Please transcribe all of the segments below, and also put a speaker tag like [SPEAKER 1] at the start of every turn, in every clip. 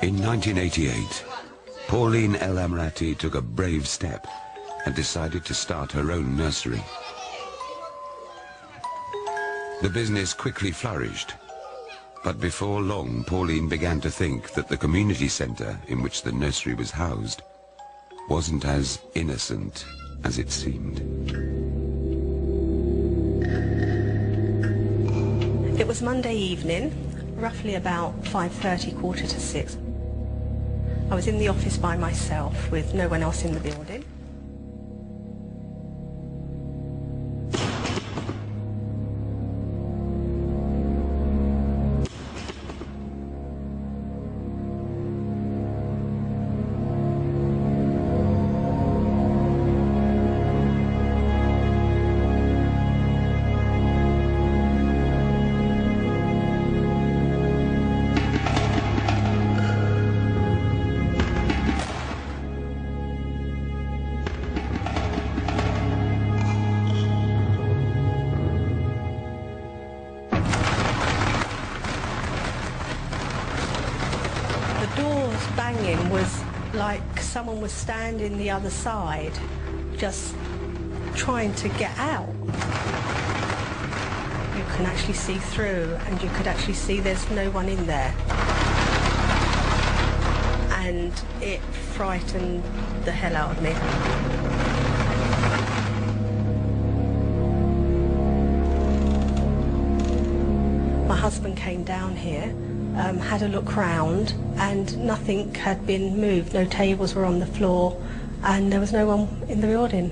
[SPEAKER 1] In 1988, Pauline El Amrati took a brave step and decided to start her own nursery. The business quickly flourished, but before long Pauline began to think that the community centre in which the nursery was housed wasn't as innocent as it seemed.
[SPEAKER 2] It was Monday evening, roughly about 5:30, 5:45. I was in the office by myself with no one else in the building. The doors banging was like someone was standing the other side, just trying to get out. You can actually see through, and you could actually see there's no one in there. And it frightened the hell out of me. My husband came down here, had a look round, and nothing had been moved. No tables were on the floor, and there was no one in the building.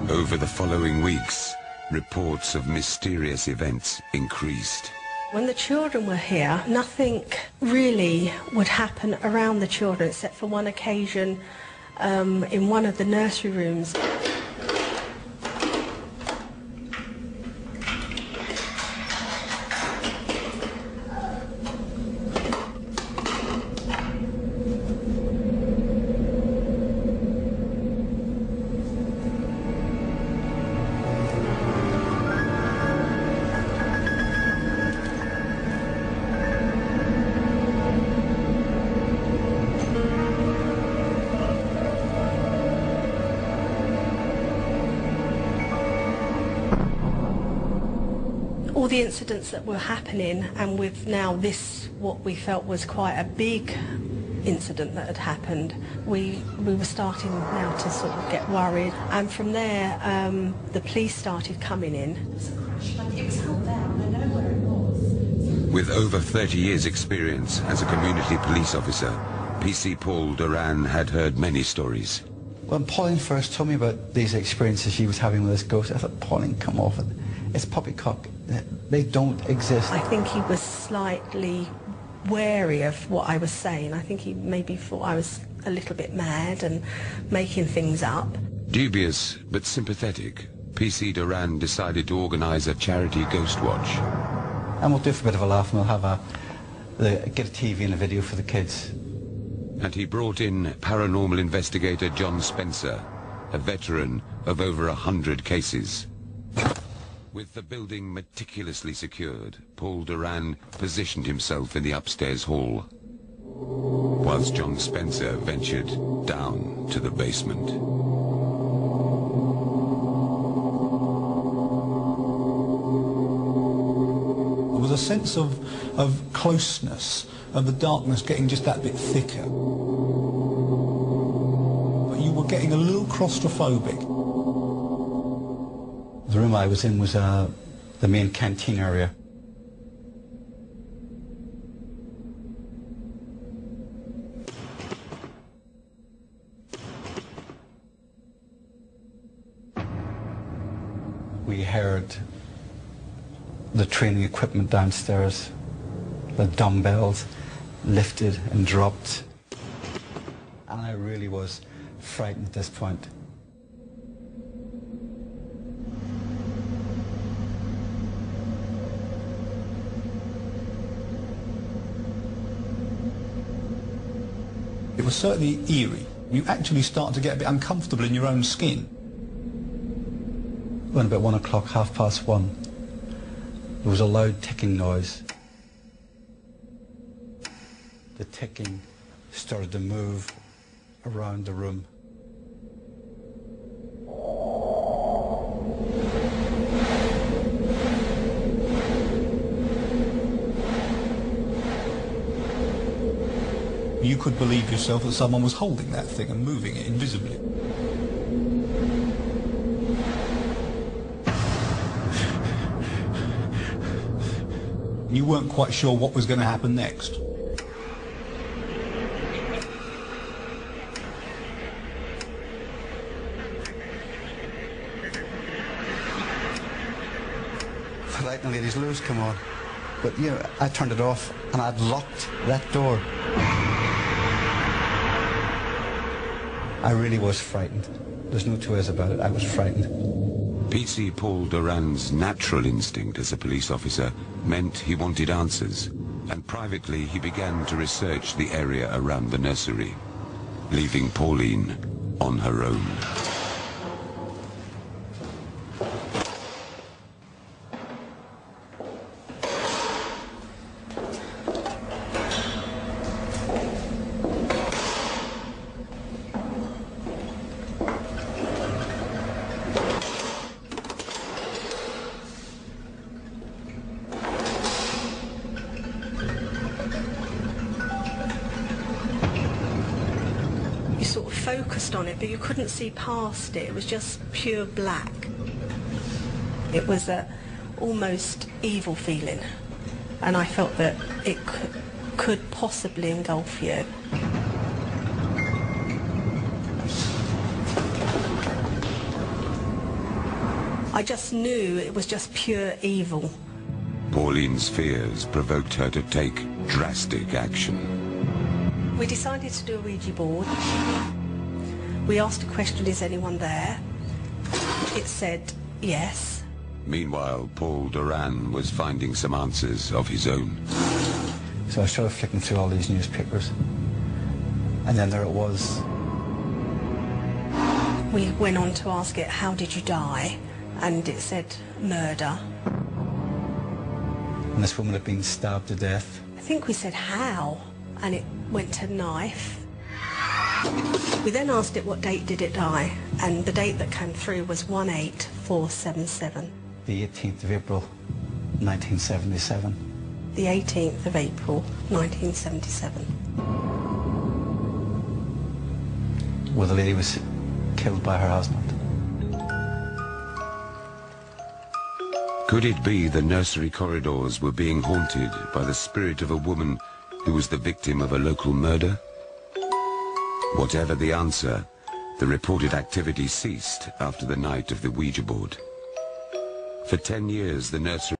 [SPEAKER 1] Over the following weeks, reports of mysterious events increased.
[SPEAKER 2] When the children were here, nothing really would happen around the children, except for one occasion in one of the nursery rooms. All the incidents that were happening, and with now this, what we felt was quite a big incident that had happened, we were starting now to sort of get worried. And from there, the police started coming in. It was held down, I know where it was.
[SPEAKER 1] With over 30 years' experience as a community police officer, PC Paul Duran had heard many stories.
[SPEAKER 3] When Pauline first told me about these experiences she was having with this ghost, I thought, Pauline, come off it. It's poppycock. They don't exist.
[SPEAKER 2] I think he was slightly wary of what I was saying. I think he maybe thought I was a little bit mad and making things up.
[SPEAKER 1] Dubious but sympathetic, PC Duran decided to organise a charity ghost watch.
[SPEAKER 3] And we'll do it for a bit of a laugh, and we'll have get a TV and a video for the kids.
[SPEAKER 1] And he brought in paranormal investigator John Spencer, a veteran of over 100 cases. With the building meticulously secured, Paul Duran positioned himself in the upstairs hall, whilst John Spencer ventured down to the basement.
[SPEAKER 4] There was a sense of closeness, of the darkness getting just that bit thicker. But you were getting a little claustrophobic.
[SPEAKER 3] The room I was in was the main canteen area. We heard the training equipment downstairs, the dumbbells lifted and dropped. And I really was frightened at this point.
[SPEAKER 4] It was certainly eerie. You actually start to get a bit uncomfortable in your own skin.
[SPEAKER 3] When about 1 o'clock, 1:30, there was a loud ticking noise. the ticking started to move around the room.
[SPEAKER 4] You could believe yourself that someone was holding that thing and moving it invisibly. You weren't quite sure what was going to happen next.
[SPEAKER 3] The light and the lady's lures come on. But, you know, I turned it off and I'd locked that door. I really was frightened. There's no two ways about it. I was frightened.
[SPEAKER 1] PC Paul Doran's natural instinct as a police officer meant he wanted answers, and privately he began to research the area around the nursery, leaving Pauline on her own.
[SPEAKER 2] Sort of focused on it, but you couldn't see past it. It was just pure black. It was a almost evil feeling, and I felt that it could possibly engulf you. I just knew it was just pure evil.
[SPEAKER 1] Pauline's fears provoked her to take drastic action.
[SPEAKER 2] We decided to do a Ouija board. We asked a question, is anyone there? It said yes.
[SPEAKER 1] Meanwhile, Paul Doran was finding some answers of his own.
[SPEAKER 3] So I started flicking through all these newspapers. And then there it was.
[SPEAKER 2] We went on to ask it, how did you die? And it said murder.
[SPEAKER 3] And this woman had been stabbed to death.
[SPEAKER 2] I think we said how, and it went to knife. We then asked it what date did it die, and the date that came through was 18477.
[SPEAKER 3] The 18th of April, 1977.
[SPEAKER 2] The 18th of April, 1977.
[SPEAKER 3] Where the lady was killed by her husband.
[SPEAKER 1] Could it be the nursery corridors were being haunted by the spirit of a woman who was the victim of a local murder? Whatever the answer, the reported activity ceased after the night of the Ouija board. For 10 years, the nursery